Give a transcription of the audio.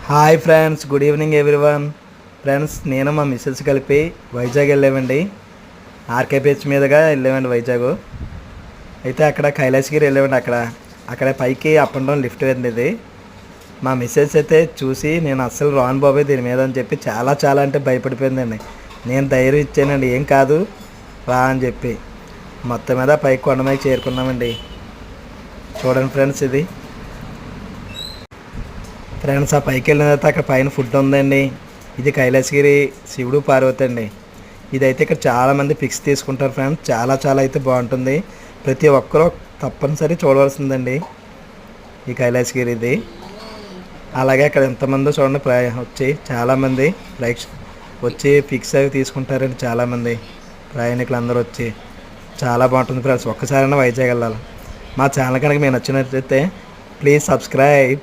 Hi friends, good evening everyone. Friends, నేను మా missus కలిపి వైజాగ్ వెళ్ళామండి. ఆర్కే బీచ్ మీదుగా వెళ్ళామండి వైజాగ్. అయితే అక్కడ కైలాసగిరి వెళ్ళామండి. అక్కడ పైకి అప్ అండ్ డౌన్ లిఫ్ట్ ఉంది. ఇది మా మిస్సెస్ అయితే చూసి నేను అస్సలు రాను బాబాయ్ దీని మీద అని చెప్పి చాలా అంటే భయపడిపోయిందండి. నేను ధైర్యం ఇచ్చానండి, ఏం కాదు రా అని చెప్పి. మొత్తం మీద పైకి కొండ మీద చేరుకున్నామండి. చూడండి ఫ్రెండ్స్, ఇది ఫ్రెండ్స్ ఆ పైకి వెళ్ళిన తర్వాత అక్కడ పైన ఫుడ్ ఉందండి. ఇది కైలాసగిరి శివుడు పార్వతి అండి. ఇదైతే ఇక్కడ చాలామంది పిక్స్ తీసుకుంటారు ఫ్రెండ్స్. చాలా అయితే బాగుంటుంది. ప్రతి ఒక్కరూ తప్పనిసరి చూడవలసిందండి ఈ కైలాసగిరి. ఇది అలాగే అక్కడ ఎంతమంది చూడండి వచ్చి చాలామంది వచ్చి పిక్స్ అవి తీసుకుంటారండి. చాలామంది ప్రయాణికులు అందరూ వచ్చి చాలా బాగుంటుంది ఫ్రెండ్స్. ఒక్కసారైనా వైజాగ్ వెళ్ళాలి. మా ఛానల్ కనుక మీకు నచ్చినట్లయితే ప్లీజ్ సబ్స్క్రైబ్.